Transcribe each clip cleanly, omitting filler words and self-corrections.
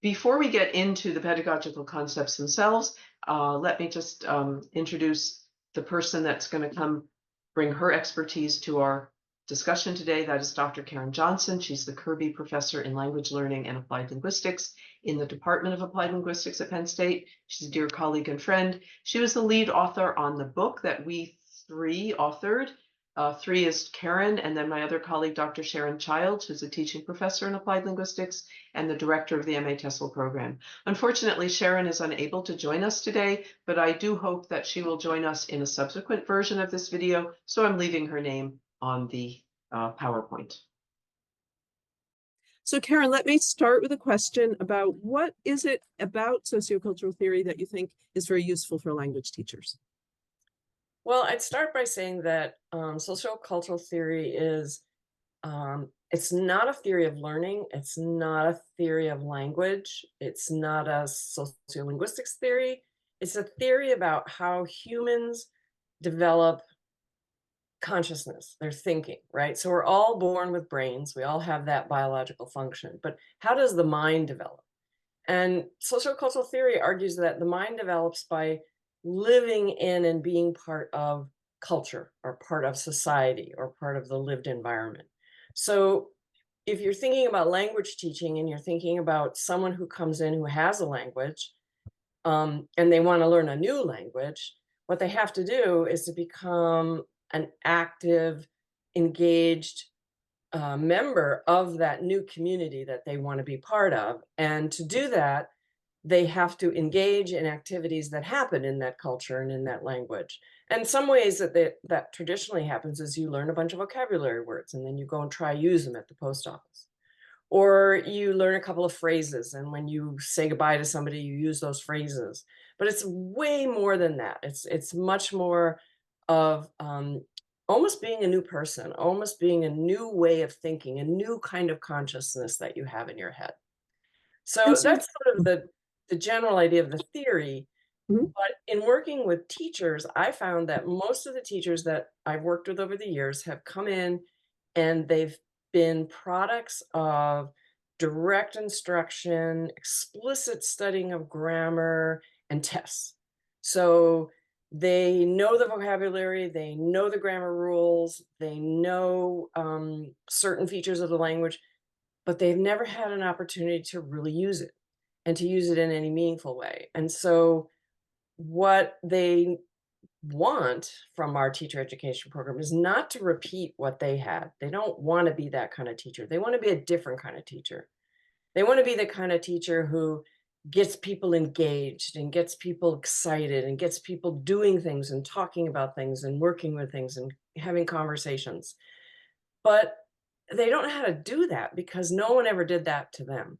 Before we get into the pedagogical concepts themselves, let me just introduce the person that's going to come bring her expertise to our discussion today. That is Dr. Karen Johnson. She's the Kirby Professor in Language Learning and Applied Linguistics in the Department of Applied Linguistics at Penn State. She's a dear colleague and friend. She was the lead author on the book that we three authored. Three is Karen, and then my other colleague, Dr. Sharon Childs, who's a teaching professor in applied linguistics and the director of the MA TESOL program. Unfortunately, Sharon is unable to join us today, but I do hope that she will join us in a subsequent version of this video, so I'm leaving her name on the PowerPoint. So Karen, let me start with a question about what is it about sociocultural theory that you think is very useful for language teachers? Well, I'd start by saying that sociocultural theory is, it's not a theory of learning. It's not a theory of language. It's not a sociolinguistics theory. It's a theory about how humans develop consciousness, their thinking, right? So we're all born with brains. We all have that biological function. But how does the mind develop? And sociocultural theory argues that the mind develops by living in and being part of culture or part of society or part of the lived environment. So if you're thinking about language teaching and you're thinking about someone who comes in who has a language and they want to learn a new language, what they have to do is to become an active, engaged member of that new community that they want to be part of. And to do that, they have to engage in activities that happen in that culture and in that language. And some ways that traditionally happens is you learn a bunch of vocabulary words and then you go and try use them at the post office. Or you learn a couple of phrases, and when you say goodbye to somebody, you use those phrases. But it's way more than that. It's much more of almost being a new person, almost being a new way of thinking, a new kind of consciousness that you have in your head. And So so, that's sort of the general idea of the theory. Mhm. But in working with teachers, I found that most of the teachers that I've worked with over the years have come in and they've been products of direct instruction, explicit studying of grammar, and tests. So they know the vocabulary, they know the grammar rules, they know certain features of the language, but they've never had an opportunity to really use it and to use it in any meaningful way. And so what they want from our teacher education program is not to repeat what they had. They don't want to be that kind of teacher. They want to be a different kind of teacher. They want to be the kind of teacher who gets people engaged and gets people excited and gets people doing things and talking about things and working with things and having conversations. But they don't know how to do that because no one ever did that to them.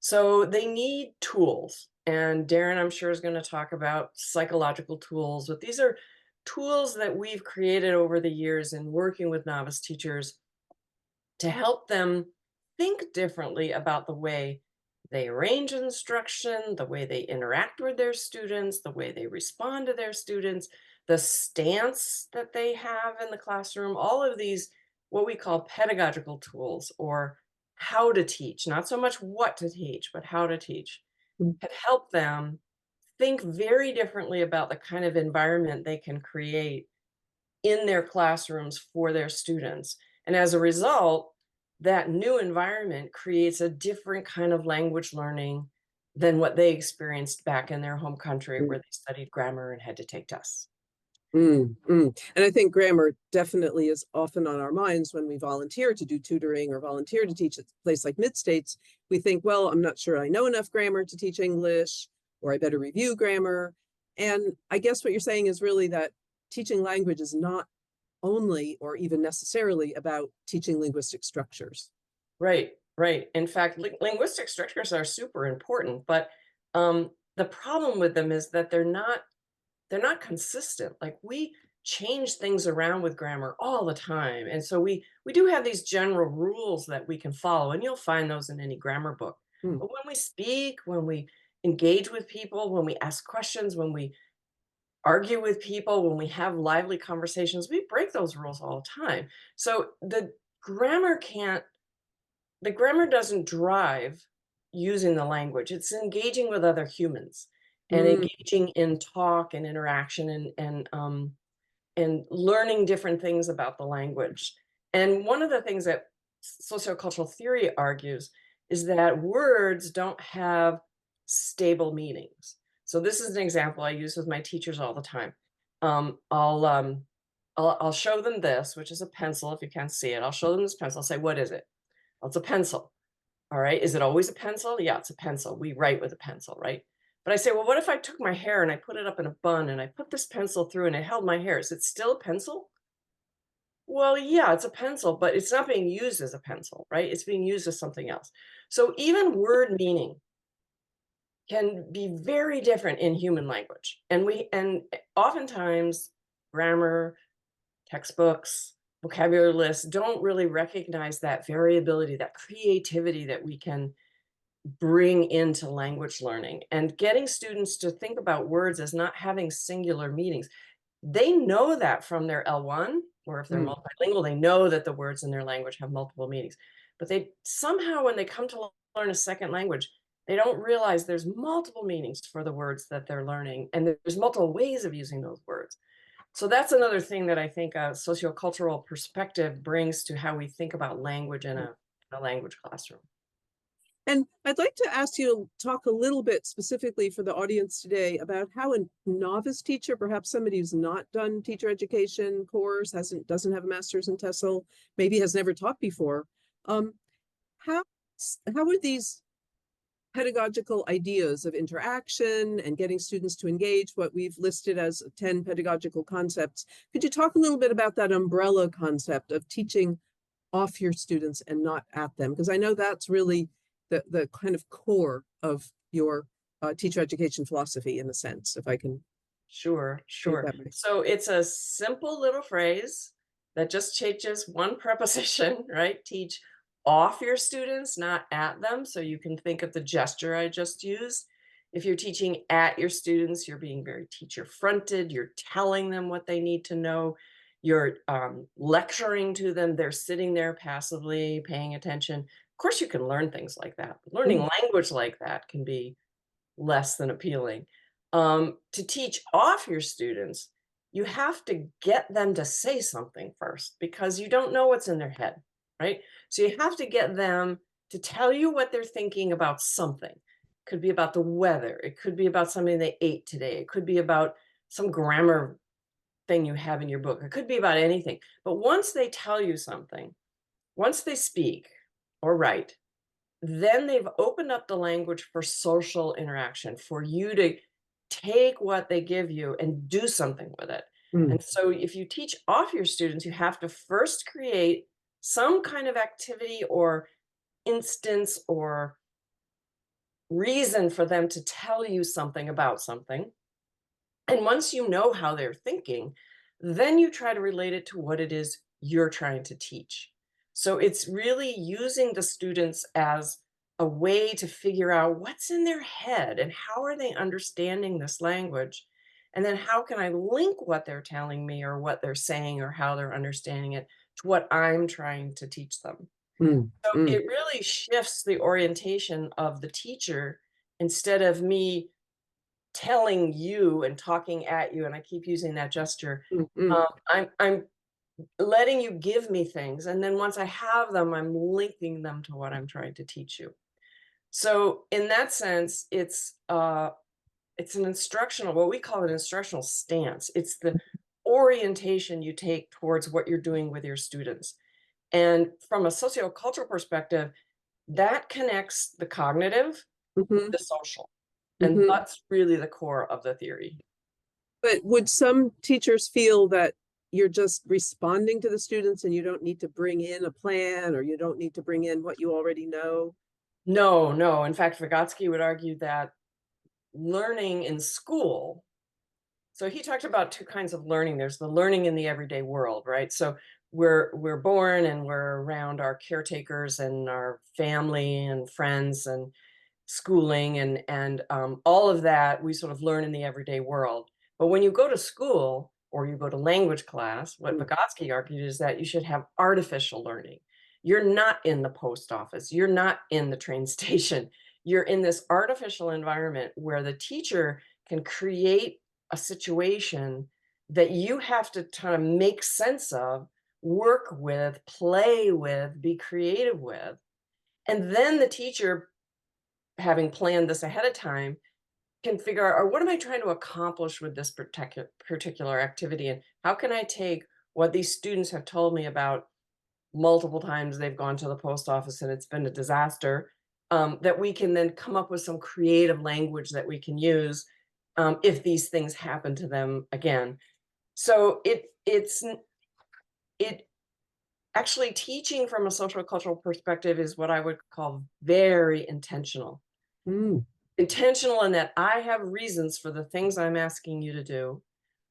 So they need tools. And Darren, I'm sure, is going to talk about psychological tools, but these are tools that we've created over the years in working with novice teachers to help them think differently about the way they arrange instruction, the way they interact with their students, the way they respond to their students, the stance that they have in the classroom, all of these, what we call pedagogical tools, or how to teach, not so much what to teach, but how to teach, Mhm. can help them think very differently about the kind of environment they can create in their classrooms for their students. And as a result, that new environment creates a different kind of language learning than what they experienced back in their home country where they studied grammar and had to take tests. And I think grammar definitely is often on our minds when we volunteer to do tutoring or volunteer to teach at a place like Mid-States. We think, well, I'm not sure I know enough grammar to teach English, or I better review grammar. And I guess what you're saying is really that teaching language is not only or even necessarily about teaching linguistic structures. Right, right. In fact, linguistic structures are super important, but the problem with them is that they're not consistent. Like, we change things around with grammar all the time. And so we do have these general rules that we can follow, and you'll find those in any grammar book. Mm. But when we speak, when we engage with people, when we ask questions, when we argue with people, when we have lively conversations, we break those rules all the time. So grammar can't the grammar doesn't drive using the language. It's engaging with other humans and Mm, engaging in talk and interaction and learning different things about the language. And one of the things that sociocultural theory argues is that words don't have stable meanings. So this is an example I use with my teachers all the time. Um, I'll um, I'll show them this, which is a pencil. If you can't see it, I'll show them this pencil. I'll say, "What is it?" "Well, it's a pencil." "All right. Is it always a pencil?" "Yeah, it's a pencil. We write with a pencil, right?" But I say, "Well, what if I took my hair and I put it up in a bun and I put this pencil through and it held my hair? Is it still a pencil?" "Well, yeah, it's a pencil, but it's not being used as a pencil, right? It's being used as something else." So even word meaning can be very different in human language. And oftentimes grammar, textbooks, vocabulary lists don't really recognize that variability, that creativity that we can bring into language learning, and getting students to think about words as not having singular meanings. They know that from their L1, or if they're mm. multilingual, they know that the words in their language have multiple meanings. But they somehow, when they come to learn a second language, they don't realize there's multiple meanings for the words that they're learning, and there's multiple ways of using those words. So that's another thing that I think a sociocultural perspective brings to how we think about language in a language classroom. And I'd like to ask you to talk a little bit specifically for the audience today about how a novice teacher, perhaps somebody who's not done teacher education course, doesn't have a master's in TESOL, maybe has never taught before, um, how how are these pedagogical ideas of interaction and getting students to engage, what we've listed as 10 pedagogical concepts? Could you talk a little bit about that umbrella concept of teaching off your students and not at them? Because I know that's really the kind of core of your teacher education philosophy, in a sense, if I can Sure, put it sure. that way. So it's a simple little phrase that just changes one preposition, right? Teach off your students, not at them. So you can think of the gesture I just used. If you're teaching at your students, you're being very teacher fronted. You're telling them what they need to know. You're lecturing to them. They're sitting there passively paying attention. Of course, you can learn things like that. Learning Mm, language like that can be less than appealing. To teach off your students, you have to get them to say something first because you don't know what's in their head, right? So you have to get them to tell you what they're thinking about something. Could be about the weather. It could be about something they ate today. It could be about some grammar thing you have in your book. It could be about anything. But once they tell you something, once they speak or write, then they've opened up the language for social interaction, for you to take what they give you and do something with it. mm, And so if you teach off your students, you have to first create some kind of activity or instance or reason for them to tell you something about something. And once you know how they're thinking, then you try to relate it to what it is you're trying to teach. So it's really using the students as a way to figure out what's in their head and how are they understanding this language. And then how can I link what they're telling me or what they're saying or how they're understanding it to what I'm trying to teach them. mm, So mm, it really shifts the orientation of the teacher instead of me telling you and talking at you, and I keep using that gesture. mm, mm, I'm letting you give me things, and then once I have them, I'm linking them to what I'm trying to teach you. So in that sense, it's an instructional, what we call an instructional stance. It's the orientation you take towards what you're doing with your students. And from a sociocultural perspective, that connects the cognitive with mhm, the social. And mhm. that's really the core of the theory. But would some teachers feel that you're just responding to the students and you don't need to bring in a plan, or you don't need to bring in what you already know? No, no. In fact, Vygotsky would argue that learning in school, so he talked about two kinds of learning. There's the learning in the everyday world, right? So we're born and we're around our caretakers and our family and friends and schooling and all of that we sort of learn in the everyday world. But when you go to school or you go to language class, what Mm, Vygotsky argued is that you should have artificial learning. You're not in the post office. You're not in the train station. you're in this artificial environment where the teacher can create a situation that you have to kind of make sense of, work with, play with, be creative with. And then the teacher, having planned this ahead of time, can figure out, or what am I trying to accomplish with this particular activity? And how can I take what these students have told me about multiple times they've gone to the post office and it's been a disaster, that we can then come up with some creative language that we can use if these things happen to them again. So it actually, teaching from a social cultural perspective is what I would call very intentional. Mm, Intentional in that I have reasons for the things I'm asking you to do.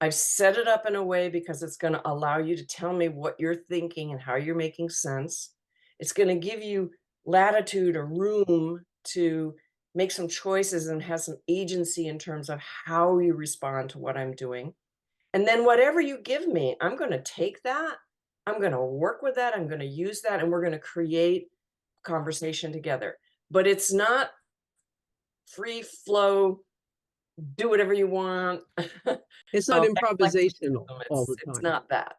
I've set it up in a way because it's going to allow you to tell me what you're thinking and how you're making sense. It's going to give you latitude or room to make some choices and have some agency in terms of how you respond to what I'm doing. And then whatever you give me, I'm going to take that. I'm going to work with that. I'm going to use that. And we're going to create conversation together. But it's not free flow, do whatever you want. it's not Eclecticism. improvisational all the It's time. not that.